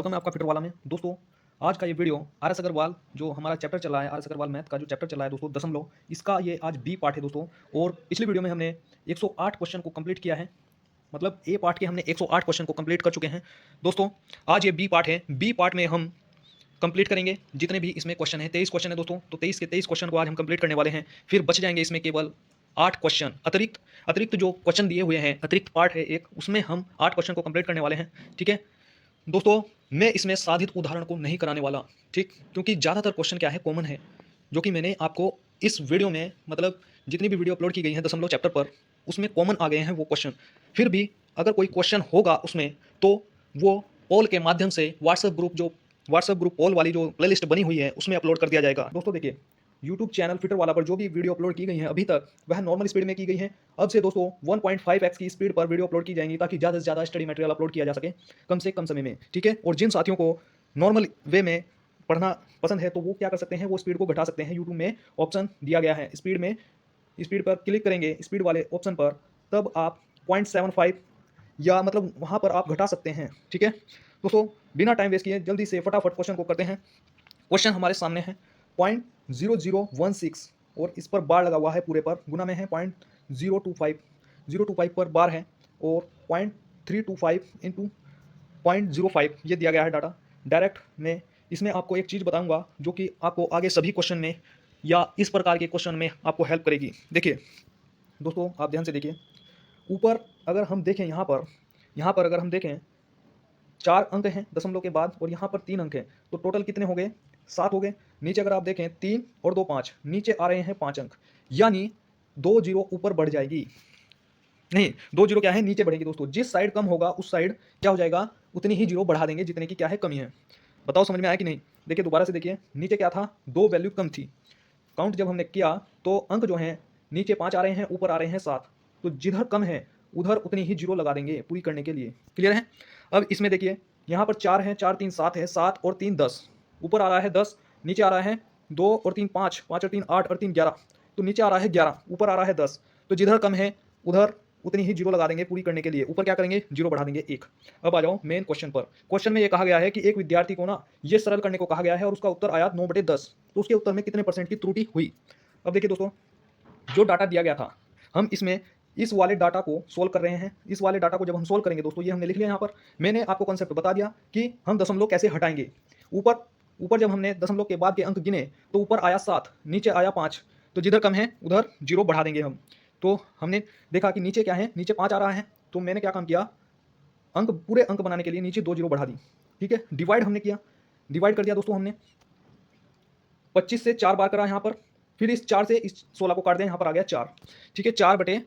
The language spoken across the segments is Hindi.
स्वागत है आपका फिटर वाला में। दोस्तों, आज का ये वीडियो आर.एस. अग्रवाल जो हमारा चैप्टर चल रहा है, आर.एस. अग्रवाल मैथ का जो चैप्टर चल रहा है दोस्तों, दशमलव, इसका ये आज बी पार्ट है दोस्तों। और पिछली वीडियो में हमने 108 क्वेश्चन को कंप्लीट किया है। मतलब ए पार्ट के हमने 108 क्वेश्चन को कंप्लीट कर चुके हैं दोस्तों। आज ये बी पार्ट है। बी पार्ट में हम कंप्लीट करेंगे जितने भी इसमें क्वेश्चन है। 23 क्वेश्चन है दोस्तों, तो 23 के 23 क्वेश्चन को आज हम कंप्लीट करने वाले हैं। फिर बच जाएंगे इसमें केवल 8 क्वेश्चन। अतिरिक्त अतिरिक्त जो क्वेश्चन दिए हुए हैं, अतिरिक्त पार्ट है एक, उसमें हम 8 क्वेश्चन को कंप्लीट करने वाले हैं। ठीक है दोस्तों, मैं इसमें साधित उदाहरण को नहीं कराने वाला, ठीक, क्योंकि ज़्यादातर क्वेश्चन क्या है, कॉमन है, जो कि मैंने आपको इस वीडियो में, मतलब जितनी भी वीडियो अपलोड की गई है दशमलव चैप्टर पर, उसमें कॉमन आ गए हैं वो क्वेश्चन। फिर भी अगर कोई क्वेश्चन होगा उसमें, तो वो पोल के माध्यम से व्हाट्सएप ग्रुप पोल वाली जो प्लेलिस्ट बनी हुई है उसमें अपलोड कर दिया जाएगा। दोस्तों देखिए, यूट्यूब चैनल फिटर वाला पर जो भी वीडियो अपलोड की गई है अभी तक, वह नॉर्मल स्पीड में की गई है। अब से दोस्तों 1.5x की स्पीड पर वीडियो अपलोड की जाएंगी, ताकि ज़्यादा से ज़्यादा स्टडी मटेरियल अपलोड किया जा सके कम से कम समय में। ठीक है, और जिन साथियों को नॉर्मल वे में पढ़ना पसंद है, तो वो क्या कर सकते हैं, वो स्पीड को घटा सकते हैं। यूट्यूब में ऑप्शन दिया गया है स्पीड पर क्लिक करेंगे, स्पीड वाले ऑप्शन पर, तब आप 0.75 या मतलब वहाँ पर आप घटा सकते हैं। ठीक है दोस्तों, बिना टाइम वेस्ट किए जल्दी से फटाफट क्वेश्चन को करते हैं। क्वेश्चन हमारे सामने है 0.0016 और इस पर बार लगा हुआ है, पूरे पर गुना में है 0.025 पर बार है, और 0.325 इंटू 0.05 ये दिया गया है डाटा। डायरेक्ट में इसमें आपको एक चीज़ बताऊंगा जो कि आपको आगे सभी क्वेश्चन में या इस प्रकार के क्वेश्चन में आपको हेल्प करेगी। देखिए दोस्तों, आप ध्यान से देखिए, ऊपर अगर हम देखें, यहाँ पर अगर हम देखें 4 अंक हैं दशमलव के बाद, और यहाँ पर 3 अंक हैं, तो टोटल कितने हो गए, 7 हो गए। नीचे अगर आप देखें 3 और 2 5, नीचे आ रहे हैं 5 अंक, यानी 2 जीरो ऊपर बढ़ जाएगी। नहीं, 2 जीरो क्या है, नीचे बढ़ेगी दोस्तों। जिस साइड कम होगा उस साइड क्या हो जाएगा, उतनी ही जीरो बढ़ा देंगे जितने की क्या है, कमी है। बताओ समझ में आया कि नहीं। देखिए दोबारा से देखिए, नीचे क्या था, 2 वैल्यू कम थी। काउंट जब हमने किया तो अंक जो हैं, नीचे 5 आ रहे हैं, ऊपर आ रहे हैं 7, तो जिधर कम है उधर उतनी ही जीरो लगा देंगे पूरी करने के लिए। क्लियर है। अब इसमें देखिए, यहाँ पर 4 है, 4 3 7 है, 7 और 3 10, ऊपर आ रहा है 10, नीचे आ रहा है 2 और 3 5, 5 और 3 8 और 3 11, तो नीचे आ रहा है 11, ऊपर आ रहा है 10, तो जिधर कम है उधर उतनी ही जीरो लगा देंगे पूरी करने के लिए। ऊपर क्या करेंगे, जीरो बढ़ा देंगे 1। अब आ जाओ मेन क्वेश्चन पर। क्वेश्चन में ये कहा गया है कि एक विद्यार्थी को ना ये सरल करने को कहा गया है, और उसका उत्तर आया 9/10, तो उसके उत्तर में कितने % की त्रुटि हुई। अब देखिए दोस्तों, जो डाटा दिया गया था, हम इसमें इस वाले डाटा को सोल्व कर रहे हैं। इस वाले डाटा को जब हम सोल्व करेंगे दोस्तों, ये हमने लिख लिया यहाँ पर। मैंने आपको कॉन्सेप्ट बता दिया कि हम दशमलव कैसे हटाएंगे। ऊपर ऊपर जब हमने दशमलव के बाद के अंक गिने, तो ऊपर आया 7, नीचे आया 5, तो जिधर कम है उधर जीरो बढ़ा देंगे हम। तो हमने देखा कि नीचे क्या है, नीचे 5 आ रहा है, तो मैंने क्या काम किया, अंक पूरे अंक बनाने के लिए नीचे 2 जीरो बढ़ा दी। ठीक है, डिवाइड हमने किया, डिवाइड कर दिया दोस्तों हमने। 25 से 4 बार करा यहाँ पर, फिर इस 4 से इस 16 को काट दें, यहाँ पर आ गया 4। ठीक है, 4 बटे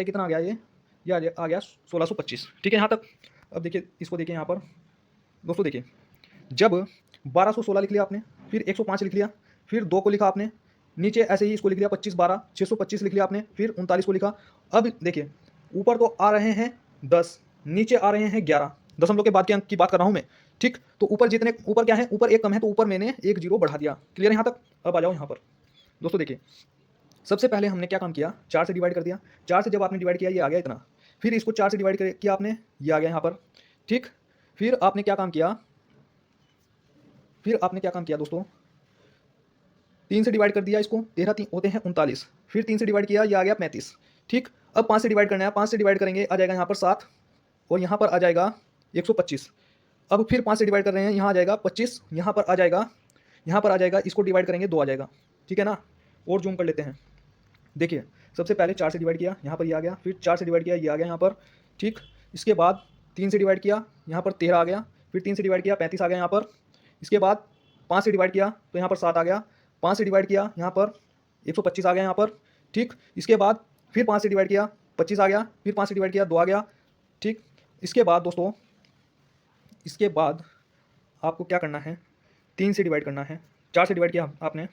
कितना आ गया, ये आ गया 1625। ठीक है यहाँ तक। अब देखिए, इसको देखिए यहाँ पर दोस्तों, देखिए जब 1216 लिख लिया आपने, फिर 105 लिख लिया, फिर 2 को लिखा आपने, नीचे ऐसे ही इसको लिख लिया 25 12, 625 लिख लिया आपने, फिर 39 को लिखा। अब देखिए, ऊपर तो आ रहे हैं 10, नीचे आ रहे हैं 11, दशमलव के बाद के अंक की बात कर रहा हूँ मैं। ठीक, तो ऊपर क्या है, ऊपर एक कम है, तो ऊपर मैंने 1 जीरो बढ़ा दिया। क्लियर यहाँ तक। अब आ जाओ यहाँ पर दोस्तों, देखिए सबसे पहले हमने क्या काम किया, 4 से डिवाइड कर दिया। 4 से जब आपने डिवाइड किया, ये आ गया इतना, फिर इसको 4 से डिवाइड किया आपने, ये आ गया यहाँ पर। ठीक, फिर आपने क्या काम किया, दोस्तों, 3 से डिवाइड कर दिया इसको, 13 3 होते हैं 39, फिर 3 से डिवाइड किया, ये आ गया 35। ठीक, अब 5 से डिवाइड करना है, 5 से डिवाइड करेंगे, आ जाएगा यहाँ पर 7, और यहाँ पर आ जाएगा 125। अब फिर 5 से डिवाइड कर रहे हैं, यहाँ आ जाएगा 25, यहाँ पर आ जाएगा, इसको डिवाइड करेंगे 2 आ जाएगा। ठीक है ना। और जूम कर लेते हैं। देखिए, सबसे पहले 4 से डिवाइड किया, यहाँ पर ये आ गया, फिर 4 से डिवाइड किया, ये आ गया यहाँ पर। ठीक, इसके बाद 3 से डिवाइड किया, यहाँ पर 13 आ गया, फिर 3 से डिवाइड किया, 35 आ गया यहाँ पर। इसके बाद 5 से डिवाइड किया, तो यहाँ पर 7 आ गया, 5 से डिवाइड किया, यहाँ पर 125 आ गया यहाँ पर। ठीक, इसके बाद फिर 5 से डिवाइड किया, 25 आ गया, फिर 5 से डिवाइड किया, 2 आ गया। ठीक, इसके बाद दोस्तों, इसके बाद आपको क्या करना है, 3 से डिवाइड करना है। 4 से डिवाइड किया आपने,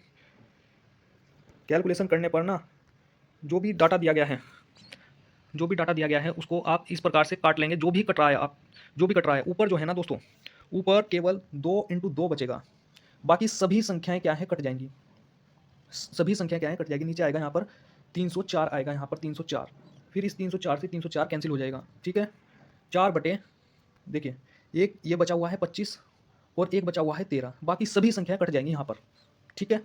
कैलकुलेशन करने पर ना जो भी डाटा दिया गया है उसको आप इस प्रकार से काट लेंगे, जो भी कट रहा है। ऊपर जो है ना दोस्तों, ऊपर केवल 2 × 2 बचेगा, बाकी सभी संख्याएं क्या है, कट जाएंगी। नीचे आएगा यहाँ पर 304 आएगा, यहाँ पर 304, फिर इस 304 से 304 कैंसिल हो जाएगा। ठीक है, 4 बटे, देखिए एक ये बचा हुआ है 25 और एक बचा हुआ है 13, बाकी सभी संख्याएं कट जाएंगी यहाँ पर। ठीक है,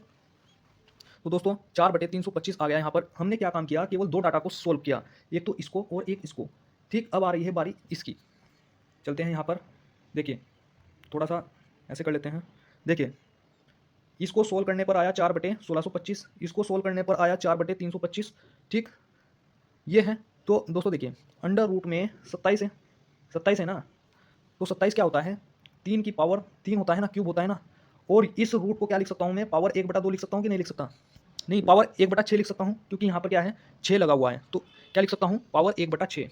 तो दोस्तों 4/325 आ गया। यहाँ पर हमने क्या काम किया, केवल दो डाटा को सोल्व किया, एक तो इसको और एक इसको। ठीक, अब आ रही है बारी इसकी। चलते हैं यहाँ पर, देखिए थोड़ा सा ऐसे कर लेते हैं। देखिए इसको सोल्व करने पर आया 4/1625, इसको सोल्व करने पर आया 4/325। ठीक, ये है। तो दोस्तों देखिए अंडर रूट में 27 है, 27 है ना, तो 27 क्या होता है, 3 की पावर 3 होता है ना, क्यूब होता है ना। और इस रूट को क्या लिख सकता हूँ मैं, पावर 1/2 लिख सकता हूँ कि नहीं लिख सकता, नहीं पावर 1/6 लिख सकता हूँ, क्योंकि यहाँ पर क्या है 6 लगा हुआ है, तो क्या लिख सकता हूँ पावर 1/6।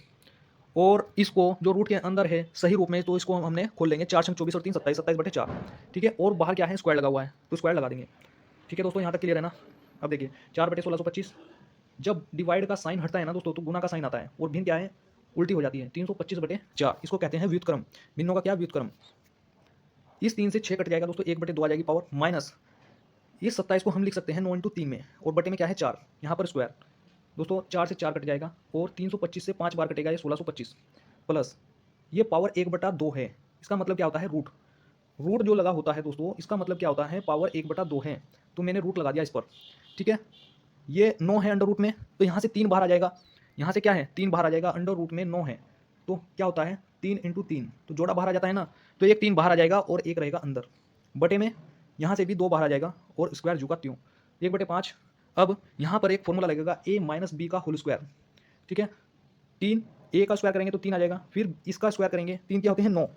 और इसको जो रूट के अंदर है सही रूप में, तो इसको हमने खोल लेंगे, 4 24 और 3 27, 27/4। ठीक है, और बाहर क्या है स्क्वायर लगा हुआ है, तो स्क्वायर लगा देंगे। ठीक है दोस्तों, यहाँ तक क्लियर है ना। अब देखिए 4/1625, जब डिवाइड का साइन हटता है ना दोस्तों, तो गुना का साइन आता है, और भिन्न क्या है उल्टी हो जाती है, 325/4, इसको कहते हैं व्युत्क्रम। भिन्नों का क्या व्युत्क्रम। इस 3 से 6 कट जाएगा दोस्तों, 1/2 आ जाएगी पावर, माइनस इस 27 को हम लिख सकते हैं 9 × 3 में, और बटे में क्या है 4, यहाँ पर स्क्वायर। दोस्तों 4 से 4 कट जाएगा, और 325 से 5 बार कटेगा, ये 1625, प्लस ये पावर 1/2 है। इसका मतलब क्या होता है रूट, रूट जो लगा होता है दोस्तों, इसका मतलब क्या होता है पावर 1/2 है, तो मैंने रूट लगा दिया इस पर। ठीक है, ये 9 है अंडर रूट में, तो यहाँ से 3 बाहर आ जाएगा, यहाँ से क्या है 3 बाहर आ जाएगा, अंडर रूट में 9 है, तो क्या होता है 3 × 3, तो जोड़ा बाहर आ जाता है ना, तो एक 3 बाहर आ जाएगा और एक रहेगा अंदर, बटे में यहाँ से भी 2 बाहर आ जाएगा, और स्क्वायर जू का त्यों, 1/5। अब यहाँ पर एक फॉर्मूला लगेगा a - b का होल स्क्वायर। ठीक है, 3 a का स्क्वायर करेंगे तो 3 आ जाएगा, फिर इसका स्क्वायर करेंगे, 3 क्या होते हैं 9,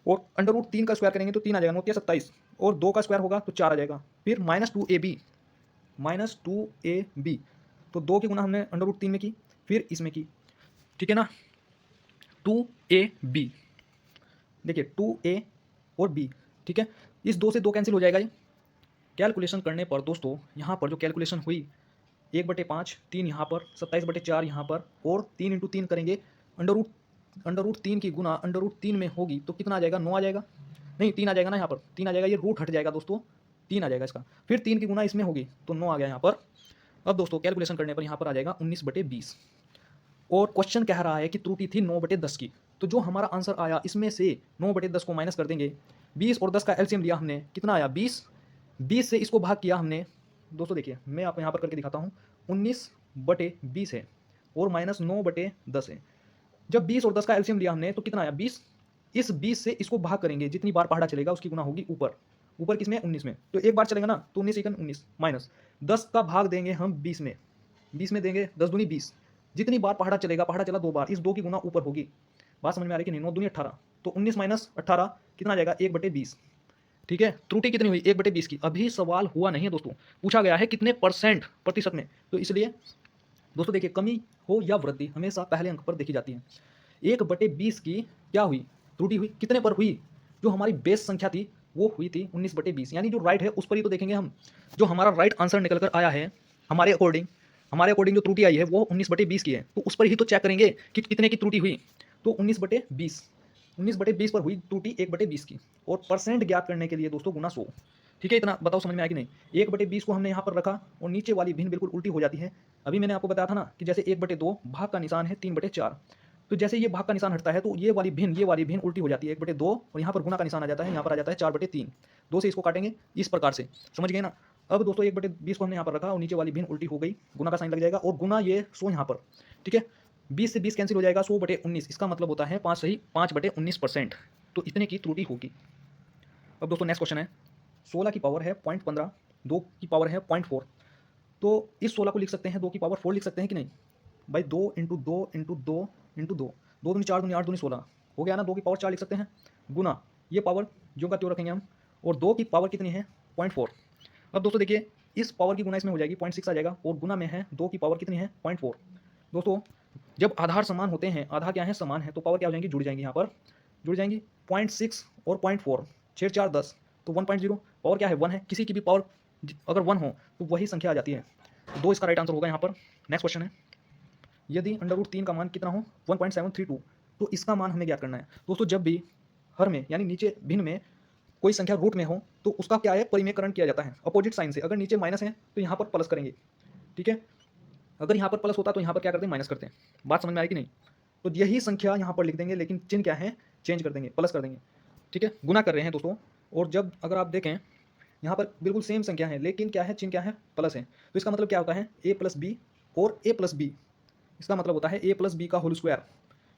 और अंडर रूट 3 का स्क्वायर करेंगे तो 3 आ जाएगा, 9 × 27, और 2 का स्क्वायर होगा तो 4 आ जाएगा, फिर -2ab, तो 2 की गुना हमने अंडर रूट 3 में की, फिर इसमें की। ठीक है ना, 2ab, देखिए 2a और b। ठीक है, इस 2 से 2 कैंसिल हो जाएगा। ये कैलकुलेशन करने पर दोस्तों यहाँ पर जो कैलकुलेशन हुई, 1/5, 3 यहाँ पर, 27/4 यहाँ पर, और 3 × 3 करेंगे, अंडर रूट 3 की गुना अंडर रूट 3 में होगी तो कितना आ जाएगा, 9 आ जाएगा, नहीं 3 आ जाएगा ना, यहाँ पर 3 आ जाएगा, ये रूट हट जाएगा दोस्तों, 3 आ जाएगा इसका, फिर 3 की गुना इसमें होगी तो 9 आ गया यहाँ पर। अब दोस्तों कैलकुलेशन करने पर यहाँ पर आ जाएगा 19/20, और क्वेश्चन कह रहा है कि त्रुटि थी 9/10 की, तो जो हमारा आंसर आया इसमें से 9/10 को माइनस कर देंगे, 20 और 10 का एलसीएम लिया हमने, कितना आया 20, 20 से इसको भाग किया हमने। दोस्तों देखिए मैं आपको यहाँ पर करके दिखाता हूँ, 19/20 है और माइनस 9/10 है। जब 20 और 10 का एलसीएम लिया हमने तो कितना आया 20, इस 20 से इसको भाग करेंगे, जितनी बार पहाड़ा चलेगा उसकी गुना होगी ऊपर, ऊपर किसमें 19 में, तो एक बार चलेगा ना तो 19 × 19 माइनस 10 का भाग देंगे हम 20 में, 20 में देंगे 10 दूनी 20, जितनी बार पहाड़ा चलेगा, पहाड़ा चला 2 बार, इस 2 की गुना ऊपर होगी। बात समझ में आ रही कि नहीं, 9 दूनी 18, तो 19 - 18 कितना आ जाएगा 1/20। ठीक है, त्रुटि कितनी हुई 1/20 की। अभी सवाल हुआ नहीं है दोस्तों, पूछा गया है कितने परसेंट, प्रतिशत में, तो इसलिए दोस्तों देखिए कमी हो या वृद्धि हमेशा पहले अंक पर देखी जाती है। 1/20 की क्या हुई त्रुटि हुई, कितने पर हुई, जो हमारी बेस संख्या थी वो हुई थी 19/20, यानी जो राइट है उस पर ही तो देखेंगे हम, जो हमारा राइट आंसर निकल कर आया है हमारे अकॉर्डिंग जो त्रुटि आई है वो 19/20 की है, तो उस पर ही तो चेक करेंगे कि कितने की त्रुटि हुई, तो 19/20 पर हुई त्रुटि 1/20 की, और परसेंट ज्ञात करने के लिए दोस्तों गुना 100। ठीक है, इतना बताओ समझ में आया कि नहीं। 1/20 को हमने यहाँ पर रखा और नीचे वाली भिन्न बिल्कुल उल्टी हो जाती है। अभी मैंने आपको बताया था ना कि जैसे 1/2 भाग का निशान है 3/4, तो जैसे ये भाग का निशान हटता है तो ये वाली भिन्न उल्टी हो जाती है 1/2, और यहाँ पर गुना का निशान आ जाता है, यहाँ पर आ जाता है 4/3, 2 से इसको काटेंगे इस प्रकार से, समझ गए ना। अब दोस्तों 1/20 को हमने यहाँ पर रखा और नीचे वाली भिन्न उल्टी हो गई, गुना का साइन लग जाएगा, और गुना ये 100 यहाँ पर। ठीक है, 20 से 20 कैंसिल हो जाएगा, 100/19, इसका मतलब होता है 5 सही 5/19%, तो इतने की त्रुटि होगी। अब दोस्तों नेक्स्ट क्वेश्चन है, 16 की पावर है 0.15, 2 की पावर है 0.4, तो इस 16 को लिख सकते हैं 2 की पावर 4 लिख सकते हैं कि नहीं भाई, 2 × 2 × 2 × 2, 2 दूनी 4 दूनी 8 दूनी 16 हो गया ना, 2 की पावर 4 लिख सकते हैं, गुना ये पावर जो का त्यों रखेंगे हम, और 2 की पावर कितनी है 0.4। अब दोस्तों देखिए इस पावर की गुना इसमें हो जाएगी 0.6 आ जाएगा, और गुना में है 2 की पावर कितनी है 0.4। दोस्तों जब आधार समान होते हैं, आधार क्या है समान है, तो पावर क्या हो जाएंगी जुड़ जाएंगी, यहाँ पर जुड़ जाएंगी 0.6 और 0.4, 6 × 4 10, तो 1.0, पावर क्या है 1 है, किसी की भी पावर अगर 1 हो तो वही संख्या आ जाती है, तो 2 इसका राइट आंसर होगा यहाँ पर। नेक्स्ट क्वेश्चन है, यदि √3 का मान कितना हो 1.732, तो इसका मान हमें ज्ञात करना है। दोस्तों जब भी हर में यानी नीचे भिन्न में कोई संख्या रूट में हो तो उसका क्या है परिमेयकरण किया जाता है अपोजिट साइन से, अगर नीचे माइनस है तो यहाँ पर प्लस करेंगे। ठीक है, अगर यहाँ पर प्लस होता तो यहाँ पर क्या करते हैं माइनस करते हैं। बात समझ में आई कि नहीं, तो यही संख्या यहाँ पर लिख देंगे, लेकिन चिन्ह क्या है चेंज कर देंगे, प्लस कर देंगे। ठीक है, गुना कर रहे हैं दोस्तों। और जब अगर आप देखें यहाँ पर बिल्कुल सेम संख्या है, लेकिन क्या है, चिन्ह क्या है, प्लस है। तो इसका मतलब क्या होता है, ए प्लस बी और ए प्लस बी, इसका मतलब होता है ए प्लस बी का होल स्क्वायर।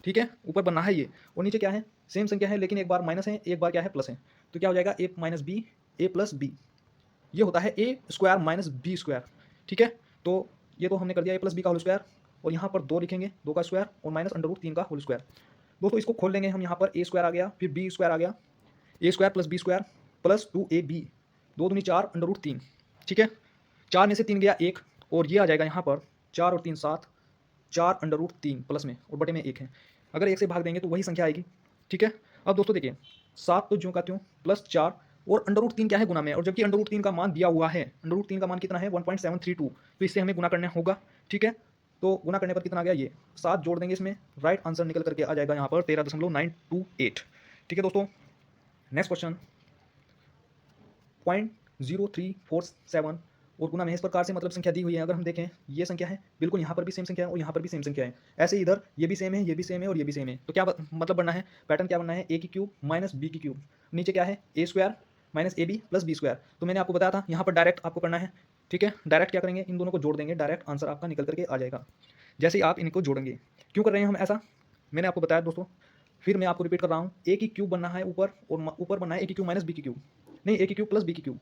ठीक है, ऊपर बनना है ये, और नीचे क्या है, सेम संख्या है लेकिन एक बार माइनस है, एक बार क्या है, प्लस है। तो क्या हो जाएगा, ए माइनस बी, ए प्लस बी, ये होता है A square minus B square. ठीक है, तो ये तो हमने कर दिया ए प्लस बी का होल स्क्वायर, और यहाँ पर 2 लिखेंगे, 2 का स्क्वायर और माइनस अंडर रूट 3 का होल स्क्वायर। दोस्तों इसको खोल लेंगे हम, यहाँ पर ए स्क्वायर आ गया, फिर बी स्क्वायर आ गया, A square plus B square plus 2ab, 2 दूनी 4 अंडर रूट 3। ठीक है, 4 में से 3 गया 1, और ये आ जाएगा यहाँ पर 4 और 3 7, 4 अंडर रूट 3 प्लस में और बटे में 1 है। अगर 1 से भाग देंगे तो वही संख्या आएगी। ठीक है, अब दोस्तों देखिए 7 तो ज्यों का त्यों प्लस 4, और अंडर रूट 3 क्या है, गुना में, और जबकि अंडर रूट 3 का मान दिया हुआ है, अंडर रूट 3 का मान कितना है, 1.732, तो इससे हमें गुना करना होगा। ठीक है, तो गुना करने पर कितना आ गया, ये 7 जोड़ देंगे इसमें, राइट आंसर निकल करके आ जाएगा यहाँ पर 13.928। ठीक है दोस्तों, नेक्स्ट क्वेश्चन 0.0347, और गुना में इस प्रकार से मतलब संख्या दी हुई है। अगर हम देखें ये संख्या है, बिल्कुल यहाँ पर भी सेम संख्या है और यहाँ पर भी सेम संख्या है, ऐसे इधर ये भी सेम है, ये भी सेम है और ये भी सेम है। तो क्या मतलब बनना है, पैटर्न क्या बनना है, ए की क्यूब माइनस बी की क्यूब, नीचे क्या है, A square minus A B plus B square. तो मैंने आपको बताया था यहाँ पर डायरेक्ट आपको करना है। ठीक है, डायरेक्ट क्या करेंगे, इन दोनों को जोड़ देंगे, डायरेक्ट आंसर आपका निकल करके आ जाएगा जैसे ही आप इनको जोड़ेंगे। क्यों कर रहे हैं हम ऐसा, मैंने आपको बताया दोस्तों, फिर मैं आपको रिपीट कर रहा हूँ, ए की क्यूब बनना है ऊपर, और ऊपर बनना है ए की क्यूब माइनस बी की क्यूब, नहीं ए की क्यूब प्लस बी की क्यूब।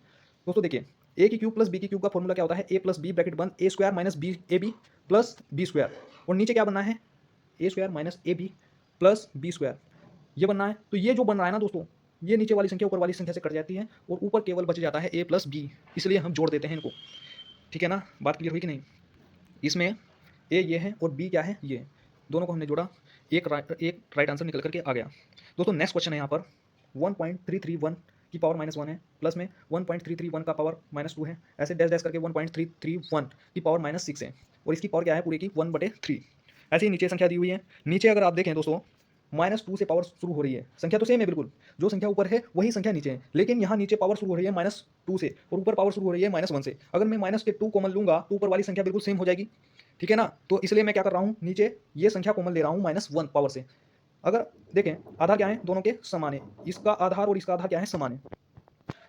दोस्तों देखिए ए की क्यूब प्लस बी की क्यूब का फॉर्मूला क्या होता है, ए प्लस बी ब्रैकेट बंद A square minus B A B plus B square, और नीचे क्या बनना है, A square minus A B plus B square, ये बनना है। तो ये जो बन रहा है ना दोस्तों, ये नीचे वाली संख्या ऊपर वाली संख्या से कट जाती है और ऊपर केवल बच जाता है ए प्लस बी, इसलिए हम जोड़ देते हैं इनको। ठीक है ना, बात क्लियर हुई कि नहीं, इसमें ए ये है और बी क्या है, ये दोनों को हमने जोड़ा, एक राइट आंसर निकल करके आ गया। दोस्तों नेक्स्ट क्वेश्चन है यहाँ पर 1.331 की पावर -1 है, प्लस में 1.331 का पावर -2 है, ऐसे डैश डैश करके 1.331 की पावर -6 है, और इसकी पावर क्या है पूरी की 1/3। ऐसे ही नीचे संख्या दी हुई है, नीचे अगर आप देखें दोस्तों -2 से पावर शुरू हो रही है, संख्या तो सेम है बिल्कुल, जो संख्या ऊपर है वही संख्या नीचे है, लेकिन यहाँ नीचे पावर शुरू हो रही है -2 से और ऊपर पावर शुरू हो रही है -1 से। अगर मैं माइनस के 2 कॉमन लूंगा तो ऊपर वाली संख्या बिल्कुल सेम हो जाएगी। ठीक है ना, तो इसलिए मैं क्या कर रहा हूँ, नीचे ये संख्या कॉमन ले रहा हूँ -1 पावर से। अगर देखें आधार क्या है, दोनों के समान है, इसका आधार और इसका आधार क्या है, समान है।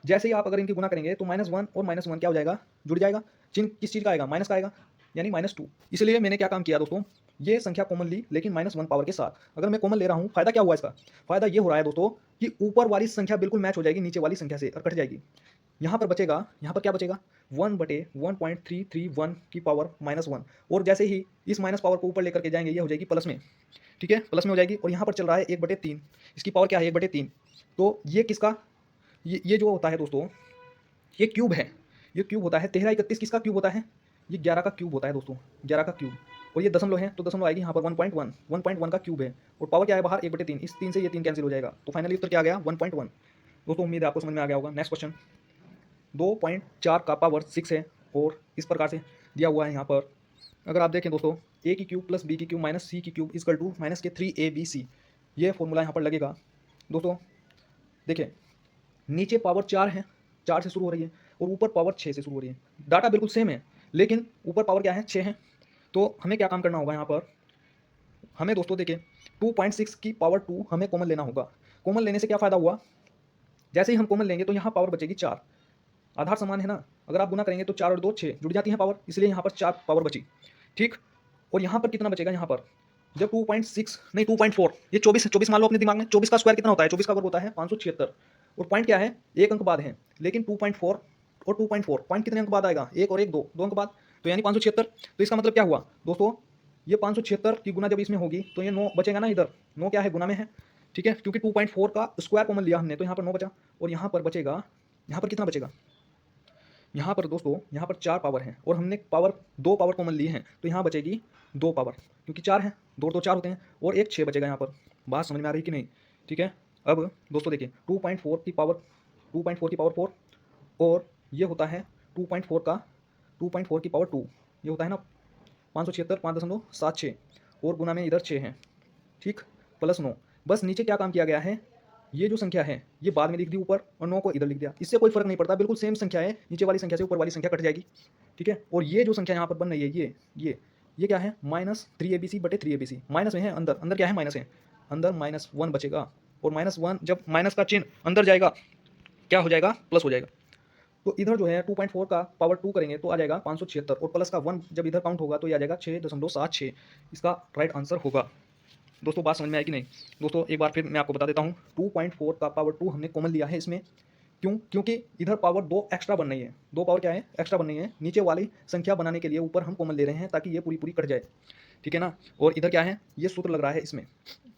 जैसे ही आप अगर इनकी गुना करेंगे तो -1 और -1 क्या हो जाएगा, जुड़ जाएगा, चिन्ह किस चीज़ का आएगा, माइनस का आएगा, यानी -2। इसलिए मैंने क्या काम किया दोस्तों, ये संख्या कॉमन ली लेकिन -1 पावर के साथ। अगर मैं कॉमन ले रहा हूँ, फायदा क्या हुआ इसका, फायदा ये हो रहा है दोस्तों कि ऊपर वाली संख्या बिल्कुल मैच हो जाएगी नीचे वाली संख्या से और कट जाएगी। यहाँ पर बचेगा, यहाँ पर क्या बचेगा, 1/1.331 की पावर -1, और जैसे ही इस माइनस पावर को ऊपर लेकर के जाएंगे ये हो जाएगी प्लस में। ठीक है, प्लस में हो जाएगी, और यहाँ पर चल रहा है 1/3, इसकी पावर क्या है 1/3। तो ये किसका, ये जो होता है दोस्तों, ये क्यूब है, ये क्यूब होता है। 13 31 किसका क्यूब होता है, ये 11 का क्यूब होता है दोस्तों, 11 का क्यूब, और ये दशमलव है तो दशमलव आएगी यहाँ पर 1.1 का क्यूब है, और पावर क्या है बाहर 1/3, इस 3 से ये 3 कैंसिल हो जाएगा, तो फाइनली उत्तर क्या आ गया 1.1। दोस्तों उम्मीद है आपको समझ में आ गया होगा। नेक्स्ट क्वेश्चन 2.4 का पावर 6 है, और इस प्रकार से दिया हुआ है यहाँ पर। अगर आप देखें दोस्तों, ए की क्यूब प्लस बी की क्यूब माइनस सी की क्यूब इक्वल टू माइनस के 3abc, ये फॉर्मूला यहाँ पर लगेगा। दोस्तों देखिए नीचे पावर 4 है, 4 से शुरू हो रही है, और ऊपर पावर 6 से शुरू हो रही है। डाटा बिल्कुल सेम है लेकिन ऊपर पावर क्या है 6 है। तो हमें क्या काम करना होगा यहाँ पर, हमें दोस्तों देखिए 2.6 की पावर 2 हमें कॉमन लेना होगा। कॉमन लेने से क्या फ़ायदा हुआ, जैसे ही हम कॉमन लेंगे तो यहाँ पावर बचेगी 4, आधार समान है ना, अगर आप गुना करेंगे तो 4 और 2 6 जुड़ जाती हैं पावर, इसलिए यहाँ पर 4 पावर बची। ठीक, और यहाँ पर कितना बचेगा, यहाँ पर जब 2.6 नहीं 2.4, ये 24 मान लो अपने दिमाग में, 24 का स्क्वायर कितना होता है, 24 का वर्ग होता है 576, और पॉइंट क्या है, एक अंक बाद है, लेकिन 2.4 और 2.4 पॉइंट कितने अंक बाद आएगा, एक और एक, दो अंक बाद, तो यानी 576। तो इसका मतलब क्या हुआ दोस्तों, ये 576 की गुना जब इसमें होगी तो ये 9 बचेगा ना, इधर 9 क्या है, गुना में है। ठीक है, क्योंकि 2.4 का स्क्वायर कॉमन लिया हमने, तो यहाँ पर 9 बचा, और यहाँ पर बचेगा, यहाँ पर कितना बचेगा, यहाँ पर दोस्तों यहाँ पर 4 पावर है, और हमने पावर 2 पावर कॉमन ली है, तो यहाँ बचेगी 2 पावर, क्योंकि 4 है, 2 और 2 4 होते हैं, और एक 6 बचेगा यहाँ पर। बात समझ में आ रही कि नहीं। ठीक है, अब दोस्तों देखिए 2.4 की पावर 4, और ये होता है 2.4 की पावर 2, ये होता है ना 576 5.76, और गुना में इधर 6 है। ठीक, प्लस 9, बस नीचे क्या काम किया गया है, ये जो संख्या है ये बाद में लिख दी ऊपर, और 9 को इधर लिख दिया, इससे कोई फर्क नहीं पड़ता, बिल्कुल सेम संख्या है, नीचे वाली संख्या से ऊपर वाली संख्या कट जाएगी। ठीक है, और ये जो संख्या यहाँ पर बन रही है, ये क्या है, -3abc/3abc, माइनस में है, अंदर क्या है, माइनस है, अंदर -1 बचेगा, और -1 जब माइनस का चिन्ह अंदर जाएगा क्या हो जाएगा, प्लस हो जाएगा। तो इधर जो है 2.4 का पावर 2 करेंगे तो आ जाएगा 576 और प्लस का 1 जब इधर काउंट होगा तो ये आ जाएगा 6.76। इसका राइट आंसर होगा। दोस्तों बात समझ में आई कि नहीं? दोस्तों एक बार फिर मैं आपको बता देता हूँ, 2.4 का पावर 2 हमने कॉमन लिया है इसमें। क्यों? क्योंकि इधर पावर 2 एक्स्ट्रा बन रही है, 2 पावर क्या है, एक्स्ट्रा बन रही है। नीचे वाली संख्या बनाने के लिए ऊपर हम कॉमन ले रहे हैं ताकि ये पूरी पूरी कट जाए, ठीक है ना। और इधर क्या है, ये सूत्र लग रहा है इसमें,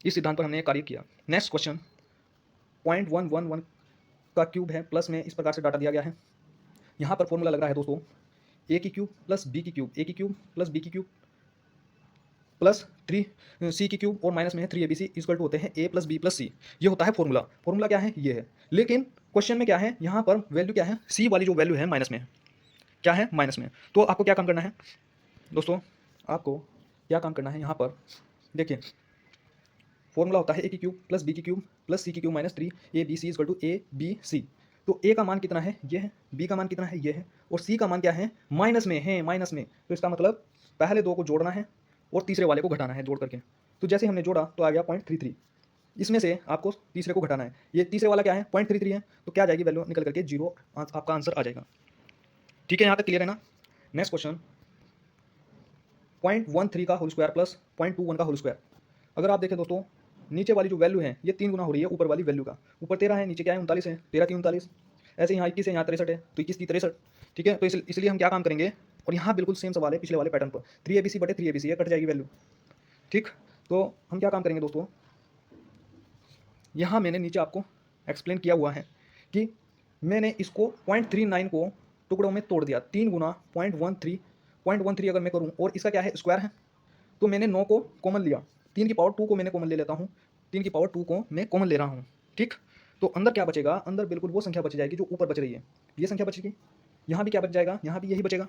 इस सिद्धांत पर हमने कार्य किया। नेक्स्ट क्वेश्चन, 0.111 का क्यूब है, प्लस में इस प्रकार से डाटा दिया गया है। यहाँ पर फॉर्मूला लग रहा है दोस्तों, ए की क्यूब प्लस बी की क्यूब, ए की क्यूब प्लस बी की क्यूब प्लस 3 सी की क्यूब और माइनस में है 3abc इक्वल टू होते हैं a प्लस बी प्लस सी। ये होता है फॉर्मूला। फॉर्मूला क्या है, ये है। लेकिन क्वेश्चन में क्या है, यहाँ पर वैल्यू क्या है, सी वाली जो वैल्यू है माइनस में है। क्या है, माइनस में। तो आपको क्या काम करना है दोस्तों, आपको क्या काम करना है यहाँ पर, देखिए फॉर्मूला होता है ए की क्यूब प्लस बी की क्यूब प्लस सी की cube minus 3abc equal to a b c। तो a का मान कितना है, ये है, b का मान कितना है, ये है, और c का मान क्या है, माइनस में है, माइनस में। तो इसका मतलब पहले दो को जोड़ना है और तीसरे वाले को घटाना है जोड़ करके। तो जैसे हमने जोड़ा तो आ गया 0.33। इसमें से आपको तीसरे को घटाना है, ये तीसरे वाला क्या है, 0.33 है, तो क्या जाएगी वैल्यू निकल करके 0, आपका आंसर आ जाएगा। ठीक है, यहाँ तक क्लियर है ना। नेक्स्ट क्वेश्चन, 0.13 का होल स्क्वायर प्लस 0.21 का होल स्क्वायर। अगर आप देखें दोस्तों, नीचे वाली जो वैल्यू है ये 3 गुना हो रही है ऊपर वाली वैल्यू का। ऊपर 13 है, नीचे क्या है 39 है, 13 की 39। ऐसे यहाँ 21 है, यहाँ 63 है, तो 21 की 63। ठीक है, तो इसलिए हम क्या काम करेंगे, और यहाँ बिल्कुल सेम सवाल है पिछले वाले पैटर्न पर, 3abc बटे 3abc, ये कट जाएगी वैल्यू। ठीक, तो हम क्या काम करेंगे दोस्तों, यहाँ मैंने नीचे आपको एक्सप्लेन किया हुआ है कि मैंने इसको 0.39 को टुकड़ों में तोड़ दिया, 3 गुना 0.13 अगर मैं करूँ, और इसका क्या है, स्क्वायर है, तो मैंने 9 को कॉमन लिया, 3 की पावर 2 को मैंने कॉमन ले लेता हूँ, 3 की पावर 2 को मैं कॉमन ले रहा हूँ। ठीक, तो अंदर क्या बचेगा, अंदर बिल्कुल वो संख्या बच जाएगी जो ऊपर बच रही है, ये संख्या बचेगी। यहाँ भी क्या बच जाएगा, यहाँ भी यही बचेगा,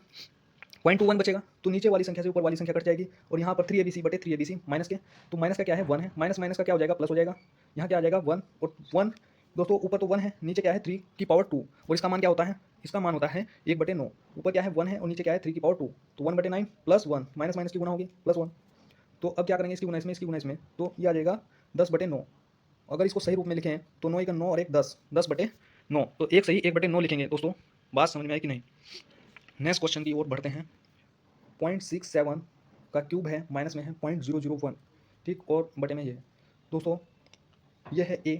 0.21 बचेगा। तो नीचे वाली संख्या से ऊपर वाली संख्या कट जाएगी, और यहाँ पर 3abc बटे 3abc माइनस के, तो माइनस का क्या है, 1 है, माइनस माइनस का क्या हो जाएगा, प्लस हो जाएगा। यहाँ क्या आ जाएगा, 1, और 1 दोस्तों ऊपर तो 1 है, नीचे क्या है 3 की पावर 2, और इसका मान क्या होता है, इसका मान होता है 1/9। ऊपर क्या है 1 है और नीचे क्या है 3 की पावर 2, तो 1/9 प्लस 1, माइनस माइनस की गुना होगी प्लस 1। तो अब क्या करेंगे, इसकी गुना इसमें, इसकी गुना इसमें, तो ये आ जाएगा 10/9। अगर इसको सही रूप में लिखें तो 9 एक 9 और एक 10, 10/9। तो एक सही 1/9 लिखेंगे दोस्तों। बात समझ में आई कि नहीं? नेक्स्ट क्वेश्चन की ओर बढ़ते हैं। 0.67 का क्यूब है, माइनस में है 0.001, ठीक, और बटे में ये है दोस्तों, ये है a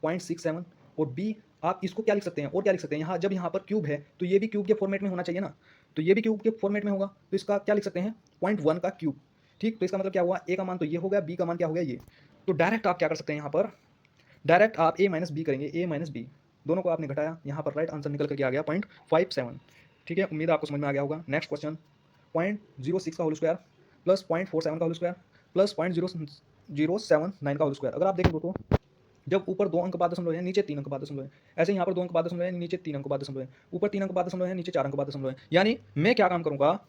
0.67, और b आप इसको क्या लिख सकते हैं, और क्या लिख सकते हैं, यहाँ जब यहाँ पर क्यूब है तो ये भी क्यूब के फॉर्मेट में होना चाहिए ना, तो ये भी क्यूब के फॉर्मेट में होगा, तो इसका क्या लिख सकते हैं, 0.1 का क्यूब। ठीक, तो इसका मतलब क्या हुआ, a का मान तो ये हो गया, b का मान क्या हो गया, ये। तो डायरेक्ट आप क्या कर सकते हैं, यहाँ पर डायरेक्ट आप a माइनस बी करेंगे, a माइनस बी, दोनों को आपने घटाया, यहाँ पर राइट आंसर निकल करके आ गया 0.57। ठीक है, उम्मीद है आपको समझ में आ गया होगा। नेक्स्ट क्वेश्चन, 0.06 का होल स्क्वायर प्लस 0.47 का होल स्क्वायर प्लस 0.079 का होल स्क्वायर। अगर आप देखें दोस्तों, जब ऊपर 2 अंक बाद दशमलव है, नीचे 3 अंक बाद दशमलव है, ऐसे ही यहाँ पर 2 अंक बाद दशमलव है, नीचे 3 अंक बाद दशमलव है, ऊपर 3 अंक बाद दशमलव है, नीचे 4 अंक बाद दशमलव है। यानी मैं क्या काम करूँगा,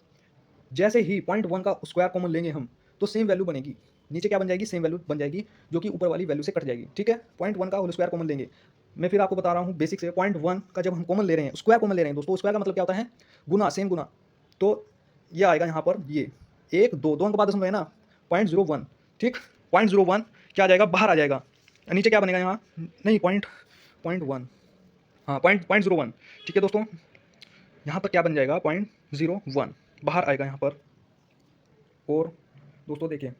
जैसे ही 0.1 का स्क्वायर कॉमन लेंगे हम, तो सेम वैल्यू बनेगी, नीचे क्या बन जाएगी, सेम वैल्यू बन जाएगी, जो कि ऊपर वाली वैल्यू से कट जाएगी। ठीक है, 0.1 का होल स्क्वायर कॉमन लेंगे, मैं फिर आपको बता रहा हूँ बेसिक से, 0.1 का जब हम कॉमन ले रहे हैं, स्क्वायर कॉमन ले रहे हैं दोस्तों, स्क्वायर का मतलब क्या होता है, गुना, सेम गुना। तो ये आएगा यहाँ पर, ये 1 2 2 अंक बाद दशमलव है ना, 0.01। ठीक, 0.01 क्या आ जाएगा, बाहर आ जाएगा, नीचे क्या बनेगा यहाँ, नहीं 0.1, हाँ 0.01। ठीक है दोस्तों, यहाँ पर क्या बन जाएगा, 0.01 बाहर आएगा यहाँ पर। और दोस्तों देखिए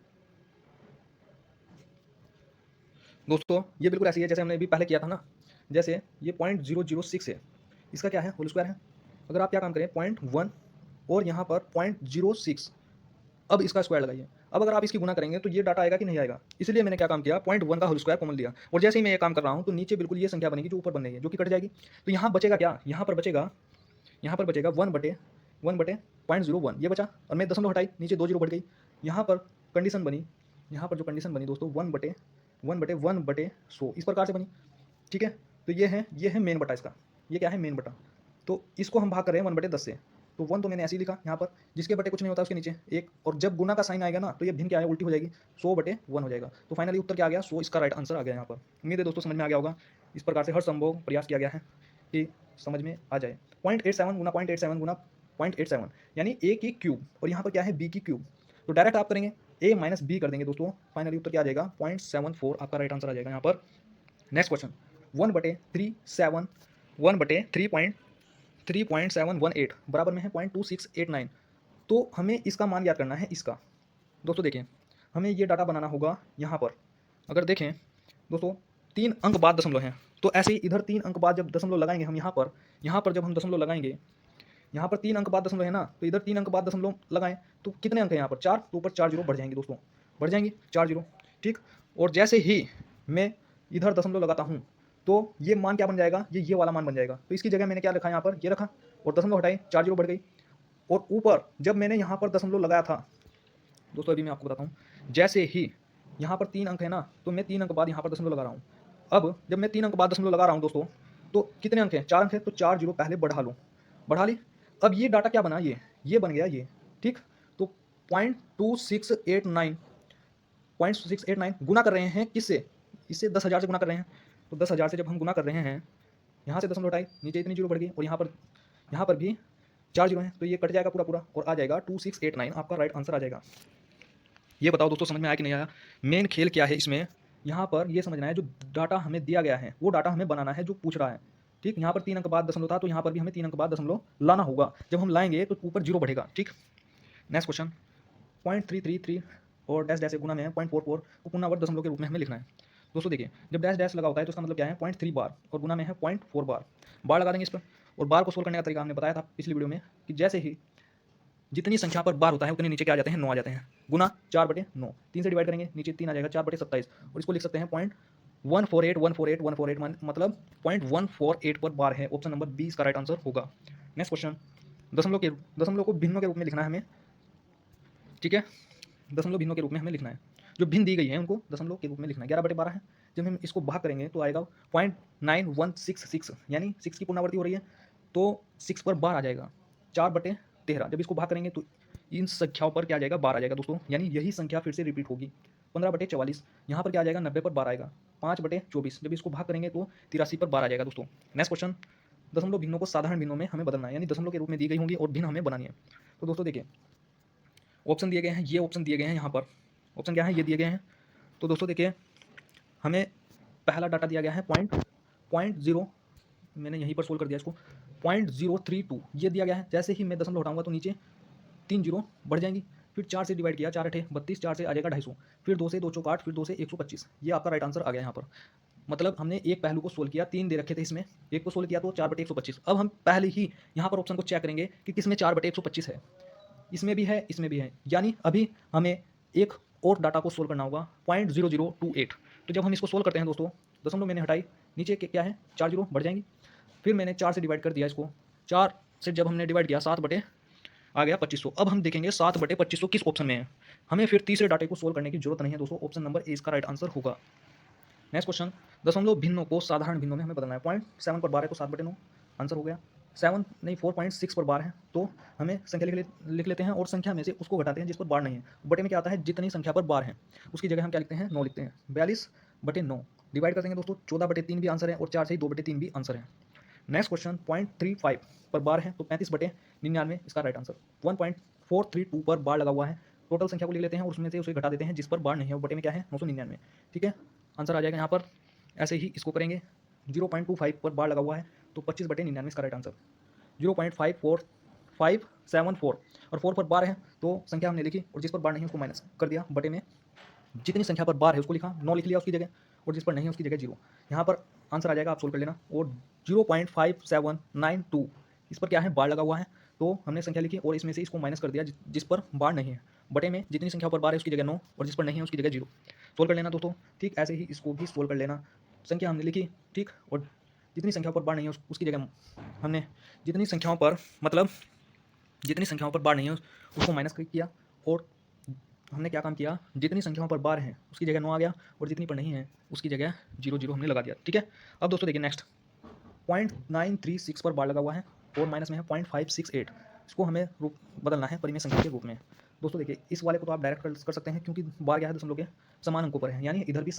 दोस्तों, ये बिल्कुल ऐसी है जैसे हमने अभी पहले किया था ना, जैसे ये 0.006 है, इसका क्या है, होल स्क्वायर है। अगर आप क्या काम करें, 0.1 और यहाँ पर 0.06, अब इसका स्क्वायर लगाइए। अब अगर आप इसकी गुना करेंगे तो ये डाटा आएगा कि नहीं आएगा, इसलिए मैंने क्या काम किया, 0.1 का होल स्क्वायर कॉमन लिया, और जैसे ही मैं ये काम कर रहा हूँ तो नीचे बिल्कुल ये संख्या बनेगी जो ऊपर बन रही है, जो कि कट जाएगी। तो यहाँ बचेगा क्या, यहाँ पर बचेगा 1/1/0.01, ये बचा, और मैं दशमलव हटाई, नीचे 2 जीरो बढ़ गई। यहाँ पर कंडीशन बनी, यहाँ पर जो कंडीशन बनी दोस्तों, 1/1/1/100 इस प्रकार से बनी। ठीक है, तो ये है मेन बटा इसका, ये क्या है, मेन बटा। तो इसको हम भाग कर रहे हैं 1/10 से, तो 1 तो मैंने ऐसे ही लिखा यहाँ पर, जिसके बटे कुछ नहीं होता उसके नीचे 1, और जब गुना का साइन आएगा ना तो ये भिन्न क्या है, उल्टी हो जाएगी, 100/1 हो जाएगा। तो फाइनली उत्तर क्या आ गया, 100 इसका राइट आंसर आ गया यहाँ पर। उम्मीद है दोस्तों समझ में आ गया होगा। इस प्रकार से हर संभव प्रयास किया गया है कि समझ में आ जाए। 0.87 गुना 0.87 गुना 0.87 यानी a की क्यूब, और यहाँ पर क्या है, b की क्यूब। तो डायरेक्ट आप करेंगे a माइनस बी कर देंगे दोस्तों, फाइनली उत्तर क्या आ जाएगा, 0.74 आपका राइट आंसर आ जाएगा यहाँ पर। नेक्स्ट क्वेश्चन 1/3 3.718 बराबर में है 0.2689। तो हमें इसका मान याद करना है इसका। दोस्तों देखिए, हमें ये डाटा बनाना होगा यहाँ पर। अगर देखें दोस्तों 3 अंक बाद दशमलव हैं, तो ऐसे ही इधर 3 अंक बाद जब दशमलव लगाएंगे हम यहाँ पर जब हम दशमलव लगाएंगे, यहाँ पर 3 अंक बाद दशमलव है ना, तो इधर 3 अंक बाद दशमलव लगाएं तो कितने अंक हैं यहाँ पर 4, तो ऊपर 4 जीरो बढ़ जाएंगे दोस्तों, बढ़ जाएंगे 4 जीरो, ठीक। और जैसे ही मैं इधर दशमलव लगाता हूँ तो ये मान क्या बन जाएगा, ये वाला मान बन जाएगा। तो इसकी जगह मैंने क्या रखा यहाँ पर, ये रखा और दशमलव हटाए, 4 जीरो बढ़ गई। और ऊपर जब मैंने यहाँ पर दशमलव लगाया था दोस्तों, अभी मैं आपको बताता हूँ, जैसे ही यहाँ पर 3 अंक है ना, तो मैं 3 अंक बाद यहाँ पर दशमलव लगा रहा हूँ। अब जब मैं 3 अंक बाद दशमलव लगा रहा हूँ दोस्तों, तो कितने अंक हैं, 4 अंक है, तो 4 जीरो पहले बढ़ा लो, बढ़ा ली। अब ये डाटा क्या बना, ये बन गया ये, ठीक। तो 0.2689 गुना कर रहे हैं किससे, इससे 10,000 से गुना कर रहे हैं। तो 10,000 से जब हम गुना कर रहे हैं, यहाँ से दशमलव उठाई, नीचे इतनी जीरो बढ़ गई, और यहाँ पर भी 4 जीरो हैं, तो ये कट जाएगा पूरा और आ जाएगा 2689, आपका राइट आंसर आ जाएगा। ये बताओ दोस्तों समझ में आया कि नहीं आया। मेन खेल क्या है इसमें, यहाँ पर ये समझना है जो डाटा हमें दिया गया है वो डाटा हमें बनाना है जो पूछ रहा है, ठीक। यहाँ पर 3 अंक बाद दशमलव था, तो यहाँ पर भी हमें 3 अंक बाद दशमलव लाना होगा। जब हम लाएंगे तो ऊपर जीरो बढ़ेगा, ठीक। नेक्स्ट क्वेश्चन 0.333 और डैश डैश से गुना में है 0.44 को पुनरावर्त दशमलव के रूप में हमें लिखना है। दोस्तों देखिए, जब डैश डैश लगा होता है तो इसका मतलब क्या है 0.3 बार, और गुना में है 0.4 बार लगा देंगे इस पर। और बार को सोल्व करने का तरीका हमने बताया था पिछली वीडियो में कि जैसे ही जितनी संख्या पर बार होता है उतने नीचे क्या आ जाते हैं, 9 आ जाते हैं। गुना 4/9, 3 से डिवाइड करेंगे, नीचे 3 आ जाएगा, 4/27, और इसको लिख सकते हैं 0.148 मतलब 0.148 पर बार है। ऑप्शन नंबर बी इसका राइट आंसर होगा। नेक्स्ट क्वेश्चन दशमलव को भिन्नों के रूप में लिखना है हमें, ठीक है। दशमलव भिन्नों के रूप में हमें लिखना है, जो भिन्न दी गई है उनको दशमलव के रूप में लिखना है। 11/12 है, जब हम इसको भाग करेंगे तो आएगा 0.9166, यानी 6 की पुनरावृत्ति हो रही है तो 6 पर बार आ जाएगा। 4/13, जब इसको भाग करेंगे तो इन संख्याओं पर क्या आ जाएगा, बार आ जाएगा दोस्तों, यानी यही संख्या फिर से रिपीट होगी। 15/44, यहाँ पर क्या आ जाएगा, 90 पर बार आएगा। 5/24, जब इसको भाग करेंगे तो 83 पर बार आ जाएगा दोस्तों। नेक्स्ट क्वेश्चन दशमलव भिन्नों को साधारण भिन्नों में हमें बदलना है, यानी दशमलव के रूप में दी गई होंगी और भिन्न हमें बनानी है। तो दोस्तों देखिए, ऑप्शन दिए गए हैं, ये ऑप्शन दिए गए हैं, यहाँ पर ऑप्शन क्या है, ये दिए गए हैं। तो दोस्तों देखिए, हमें पहला डाटा दिया गया है पॉइंट जीरो, मैंने यहीं पर सोल्व कर दिया इसको, 0.032 ये दिया गया है। जैसे ही मैं दशमलव हटाऊंगा तो नीचे 3 जीरो बढ़ जाएंगी, फिर 4 से डिवाइड किया, 4 8 32, 4 से आ जाएगा 250, फिर 2 से 2 चौक 8, फिर 2 से 125। ये आपका राइट आंसर आ गया यहाँ पर। मतलब हमने एक पहलू को सोल्व किया, 3 दे रखे थे इसमें, एक को सोल्व किया तो 4/125। अब हम पहले ही यहाँ पर ऑप्शन को चेक करेंगे कि किसमें 4/125 है, इसमें भी है, इसमें भी है, यानी अभी हमें एक और डाटा को सोल्व करना होगा 0.0028। तो जब हम इसको सोल्व करते हैं दोस्तों, दशमलव मैंने हटाई, नीचे क्या है, 4 जीरो बढ़ जाएंगी, फिर मैंने 4 से डिवाइड कर दिया इसको, 4 से जब हमने डिवाइड किया 7 बटे आ गया 2500। अब हम देखेंगे 7/2500 किस ऑप्शन में है, हमें फिर तीसरे डाटे को सोल्व करने की जरूरत नहीं है दोस्तों। ऑप्शन नंबर ए इसका राइट आंसर होगा। नेक्स्ट क्वेश्चन दशमलव भिन्नों को साधारण भिन्नों में हमें बदलना है। 0.7 पर बार है तो 7/9 आंसर हो गया। 7 नहीं 4.6 पर बार है तो हमें संख्या लिख लेते हैं और संख्या में से उसको घटाते हैं जिस पर बार नहीं है। बटे में क्या आता है, जितनी संख्या पर बार है उसकी जगह हम क्या लिखते हैं, 9 लिखते हैं। 42/9 डिवाइड कर देंगे दोस्तों, 14/3 भी आंसर है और 4 से 2/3 भी आंसर है। नेक्स्ट क्वेश्चन 0.35 पर बार है तो 35/99 इसका राइट आंसर। 1.432 पर बार लगा हुआ है, टोटल संख्या को लिख लेते हैं और उसमें से उसे घटा देते हैं जिस पर बार नहीं है, वो बटे में क्या है, 999, ठीक है। आंसर आ जाएगा यहाँ पर। ऐसे ही इसको करेंगे, 0.25 पर बार लगा हुआ है तो 25/99 इसका राइट आंसर। 0.54574 और 4 पर बार है तो संख्या हमने लिखी और जिस पर बार नहीं है उसको माइनस कर दिया, बटे में जितनी संख्या पर बार है उसको लिखा, 9 लिख लिया उसकी जगह, और जिस पर नहीं है उसकी जगह 0। यहाँ पर आंसर आ जाएगा, आप सोल्व कर लेना। और 0.5792 इस पर क्या है, बार लगा हुआ है तो हमने संख्या लिखी और इसमें से इसको माइनस कर दिया जिस पर बार नहीं है, बटे में जितनी संख्या पर बार है उसकी जगह 9 और जिस पर नहीं है उसकी जगह 0। सोल्व कर लेना दोस्तों, ठीक। ऐसे ही इसको भी सोल्व कर लेना, संख्या हमने लिखी, ठीक, और जितनी संख्या पर बार नहीं है उसकी जगह हमने जितनी संख्याओं पर बार नहीं है उसको माइनस किया, और हमने क्या काम किया, जितनी संख्याओं पर बार है उसकी जगह 9 आ गया और जितनी पर नहीं है उसकी जगह 0 हमने लगा दिया, ठीक है। अब दोस्तों देखिए नेक्स्ट 0.936 पर बार लगा हुआ है और माइनस में है 0.568, इसको हमें रूप बदलना है परिमेय संख्या के रूप में। दोस्तों देखिए, इस वाले को तो आप डायरेक्ट कर सकते हैं क्योंकि बार क्या है, दशमलव के समान अंकों पर है, यानी इधर भी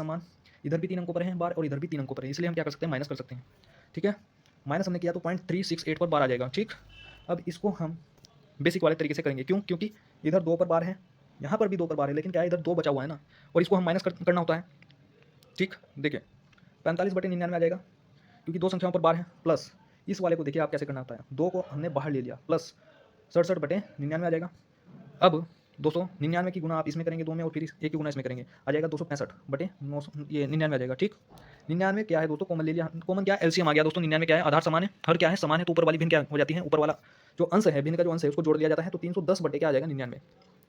3 अंकों पर है बार और इधर भी 3 अंकों पर है, इसलिए हम क्या कर सकते हैं, माइनस कर सकते हैं, ठीक है। माइनस हमने किया तो 0.368 पर बार आ जाएगा, ठीक। अब इसको हम बेसिक वाले तरीके से करेंगे, क्योंकि इधर 2 पर बार है, यहाँ पर भी 2 पर बार है, लेकिन क्या है, इधर 2 बचा हुआ है ना, और इसको हम माइनस करना होता है, ठीक। देखिए 45/99 आ जाएगा, क्योंकि दो संख्याओं पर बार है। प्लस इस वाले को देखिए आप कैसे करना होता है, 2 को हमने बाहर ले लिया, प्लस 67/99 आ जाएगा। अब 299 की गुना आप इसमें करेंगे 2 में, और फिर 1 की गुना इसमें करेंगे, आ जाएगा 265/9 ये 99 आ जाएगा। ठीक, 99 क्या है दोस्तों, कॉमन ले लिया, कॉमन क्या है, एलसीएम आ गया दोस्तों। 99 क्या है, आधार समान है, हर क्या है समान है, तो ऊपर वाली भिन्न क्या हो जाती है, ऊपर वाला जो अंश है, भिन्न का जो अंश है उसको जोड़ दिया जाता है, तो 310 बटे क्या आ जाएगा 99।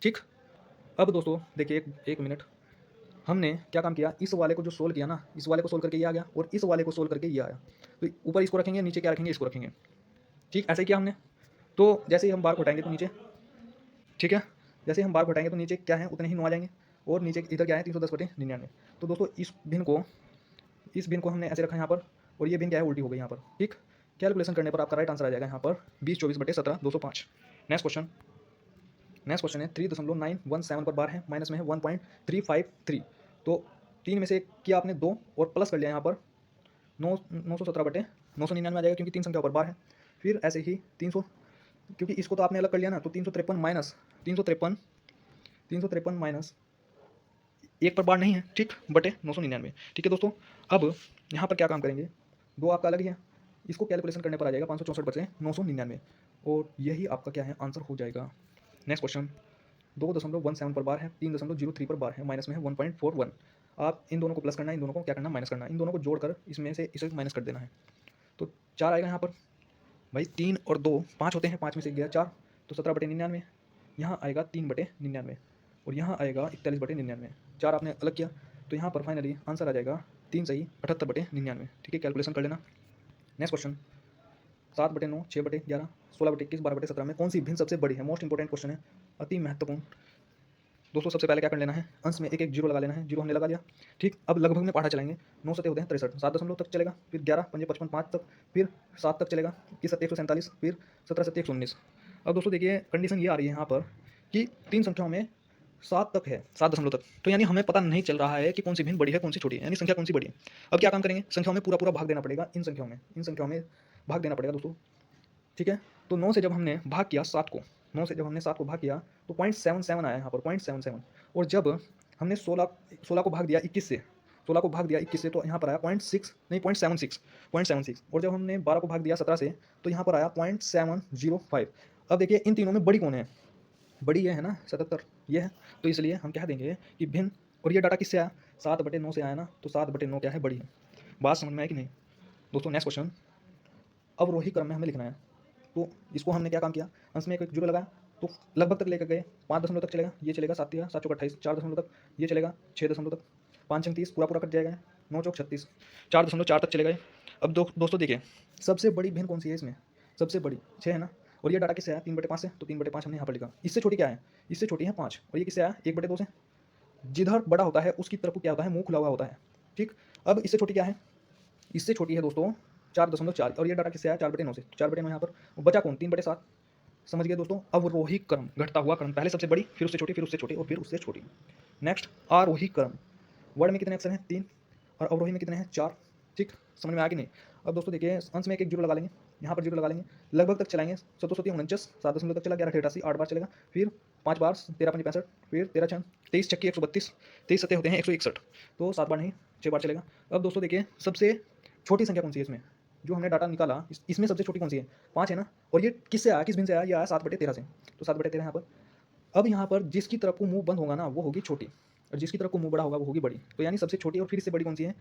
ठीक, अब दोस्तों देखिए एक मिनट, हमने क्या काम किया, इस वाले को जो सोल्व किया ना, इस वाले को सोल्व करके ये आ गया, और इस वाले को सोल्व करके ये आया, तो ऊपर इसको रखेंगे, नीचे क्या रखेंगे, इसको रखेंगे। ठीक, ऐसे ही किया हमने। तो जैसे ही हम बार को हटाएंगे तो नीचे, ठीक है, जैसे हम बार को हटाएंगे तो नीचे क्या है, उतने ही 9 आ जाएंगे, और नीचे इधर क्या है 310/99। तो दोस्तों इस भिन्न को हमने ऐसे रखा यहाँ पर, और ये भिन्न क्या है, उल्टी हो गई यहाँ पर। ठीक, कैलकुलेशन करने पर आपका राइट आंसर आ जाएगा यहाँ पर 20/24/17 205। नेक्स्ट क्वेश्चन है 3.917 पर बार है, माइनस में है 1.353। तो 3 में से किया आपने 2 और प्लस कर लिया यहाँ पर 917/999 आ जाएगा, क्योंकि 3 संख्या पर बार है। फिर ऐसे ही 300, क्योंकि इसको तो आपने अलग कर लिया ना, तो 353 माइनस 353 माइनस 1 पर बार नहीं है, ठीक, बटे 999। ठीक है दोस्तों, अब यहाँ पर क्या काम करेंगे, 2 आपका अलग ही है, इसको कैलकुलेशन करने पर आ जाएगा 564/999, और यही आपका क्या है, आंसर हो जाएगा। नेक्स्ट क्वेश्चन 2.17 पर बार है, 3.03 पर बार है, माइनस में है 1.41। आप इन दोनों को प्लस करना है, इन दोनों को क्या करना है, माइनस करना है, इन दोनों को जोड़कर इसमें से इसे माइनस कर देना है, तो 4 आएगा यहाँ पर। भाई 3 और 2 5 होते हैं, 5 में से गया 4, तो 17/99। यहाँ आएगा 3/99, और यहाँ आएगा 41/99। 4 आपने अलग किया, तो यहाँ पर फाइनली आंसर आ जाएगा 3 सही 78/99। ठीक है, कैलकुलेशन कर लेना। नेक्स्ट क्वेश्चन 7/9 6/11 16/21 12/17 में कौन सी भिन्न सबसे बड़ी है, मोस्ट इंपॉर्टेंट क्वेश्चन है, अति महत्वपूर्ण। दोस्तों सबसे पहले क्या कर लेना है, अंश में एक एक जीरो लगा लेना है, जीरो हमने लगा लिया। ठीक, अब लगभग में पढ़ा चलाएंगे, 9 सत्ते होते हैं 63, 7 दशमलव तक चलेगा, फिर 11 पंजे 55 5 तक, फिर 7 तक चलेगा, 21 सत्ते 147, फिर 17 सत्ते 119। अब दोस्तों देखिए कंडीशन ये आ रही है यहाँ पर कि 3 संख्याओं में 7 तक है, 7 दशमलव तक, तो यानी हमें पता नहीं चल रहा है कि कौन सी भिन्न बड़ी है, कौन सी छोटी है, यानी संख्या कौन सी बड़ी है। अब क्या काम करेंगे, संख्याओं में पूरा पूरा भाग देना पड़ेगा, इन संख्याओं में भाग देना पड़ेगा दोस्तों। ठीक है, तो 9 से जब हमने भाग किया 7 को, 9 से जब हमने 7 को भाग किया तो 0.77 आया यहाँ पर, 0.77। और जब हमने 16 को भाग दिया 21 से, 16 को भाग दिया 21 से, तो यहाँ पर आया 0.6 नहीं 0.76। और जब हमने 12 को भाग दिया 17 से, तो यहाँ पर आया 0.705। अब देखिए इन तीनों में बड़ी कौन है, बड़ी ये है ना 77, ये है, तो इसलिए हम कह देंगे कि भिन्न। और ये डाटा किससे आया, 7/9 से आया ना, तो 7/9 क्या है, बड़ी है। बात समझ में आया कि नहीं दोस्तों। नेक्स्ट क्वेश्चन अवरोही क्रम में हमें लिखना है, तो इसको हमने क्या काम किया, अंश में एक जीरो लगाया, तो लगभग तक लेकर गए, 5 दशमलव तक चलेगा, ये चलेगा 7 या 7 चौक 28, 4 दशमलव तक ये चलेगा, 6 दशमलव तक, 5 अंक 30 पूरा पूरा कट जाएगा, 9 चौक 36, 4.4 तक चलेगा। अब दोस्तों देखिए सबसे बड़ी भिन्न कौन सी है इसमें, सबसे बड़ी 6 है ना, और ये डाटा किससे आया 3/5 से, तो 3/5 हमने यहाँ पर लिखा। इससे छोटी क्या है, इससे छोटी है 5, और ये किससे आया 1/2 से। जिधर बड़ा होता है उसकी तरफ क्या होता है, मुंह खुला हुआ होता है। ठीक, अब इससे छोटी क्या है, इससे छोटी है दोस्तों 4.4, और ये डाटा किससे आया 4/9 से, 4/9 यहाँ पर बचा कौन 3/7। समझ गए दोस्तों, अवरोही क्रम, घटता हुआ क्रम, पहले सबसे बड़ी, फिर उससे छोटी, फिर उससे छोटी, और फिर उससे छोटी। नेक्स्ट आरोही क्रम, वर्ड में कितने अक्षर हैं 3, और अवरोही में कितने हैं 4। ठीक, समझ में आ कि नहीं। अब दोस्तों देखिए अंश में एक एक जीरो लगा लेंगे, यहाँ पर जीरो लगा लेंगे, लगभग तक चलाएंगे, 749, 7 दशमलव तक चला, 11/88 8 बार चलेगा, फिर 5 बार 13×5 = 65, फिर 13×6 23 छक्की 132, 23 सत्ते होते हैं 161, तो 7 बार नहीं 6 बार चलेगा। अब दोस्तों देखिए सबसे छोटी संख्या कौन सी है इसमें, जो हमने डाटा निकाला इसमें सबसे छोटी कौन सी है 5 है ना, और ये किससे आया, किस भिन्न से आया, ये आया 7/13 से, तो 7/13 यहाँ पर। अब यहाँ पर जिसकी तरफ को मुंह बंद होगा ना वो होगी छोटी, और जिसकी तरफ को मुंह बड़ा होगा वो होगी बड़ी, तो यानी सबसे छोटी और फिर इससे बड़ी कौन सी है,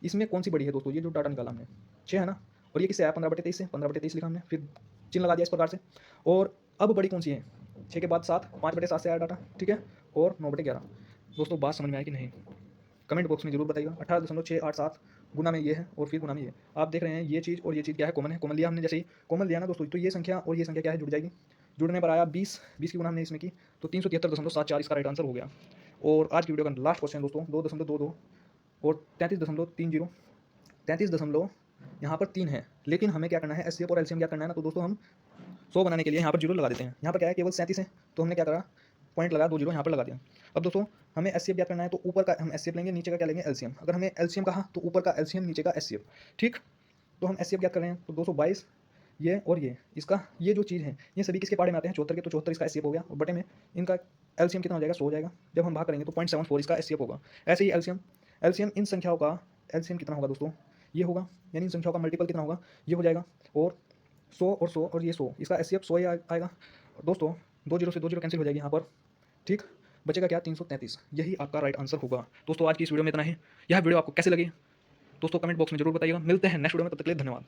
इसमें कौन सी बड़ी है दोस्तों, ये जो डाटा निकाला हमने 6 है ना, और ये किससे आया 15/23 से, 15/23 लिखा हमने, फिर चिन्ह लगा दिया इस प्रकार से। और अब बड़ी कौन सी है, 6 के बाद 7, 5/7 से आया डाटा, ठीक है, और 9/11। दोस्तों बात समझ में आई कि नहीं, कमेंट बॉक्स में जरूर बताइएगा। 18.687 गुना में ये है, और फिर गुना में ये, आप देख रहे हैं ये चीज़ और ये चीज़ क्या है, कॉमन है, कॉमन लिया हमने, जैसे ही कॉमन लिया ना दोस्तों, तो ये संख्या और ये संख्या क्या है, जुड़ जाएगी। जुड़ने पर आया 20 की गुना हमने इसमें की, तो 373.74 इसका राइट आंसर हो गया। और आज की वीडियो का लास्ट क्वेश्चन दोस्तों 2.22 और 33.30, 33 दशमलव यहाँ पर 3 है, लेकिन हमें क्या करना है, एचसीएफ और एलसीएम क्या करना है ना, तो दोस्तों हम 100 बनाने के लिए यहाँ पर जीरो लगा देते हैं। यहाँ पर क्या है केवल 37 है, तो हमने क्या करा, पॉइंट लगा 2 जीरो यहाँ पर लगा दिया। अब दोस्तों हमें एचसीएफ ज्ञात करना है, तो ऊपर का हम एचसीएफ लेंगे, नीचे का क्या लेंगे एलसीएम। अगर हमें एलसीएम कहा तो ऊपर का एलसीएम, नीचे का एचसीएफ। ठीक, तो हम एचसीएफ ज्ञात कर रहे हैं, तो 222 ये और ये, इसका ये जो चीज़ है ये सभी किसके पाड़े में आते हैं 74 के, तो 74 इसका एचसीएफ हो गया, और बटे में इनका एलसीएम कितना हो जाएगा 100 हो जाएगा। जब हम भाग करेंगे तो 0.74 इसका एचसीएफ होगा। ऐसे ही एलसीएम इन संख्याओं का एलसीएम कितना होगा दोस्तों, ये होगा, यानी इन संख्याओं का मल्टीपल कितना होगा, ये हो जाएगा। और 100 और 100 और ये 100, इसका एचसीएफ 100 ही आएगा। दोस्तों 2 जीरो से 2 जीरो कैंसिल हो जाएगी यहाँ पर, ठीक, बचेगा क्या, 333। यही आपका राइट आंसर होगा। दोस्तों आज की इस वीडियो में इतना ही। यह वीडियो आपको कैसे लगी दोस्तों कमेंट बॉक्स में जरूर बताइएगा। मिलते हैं नेक्स्ट वीडियो में, तब तक के लिए धन्यवाद।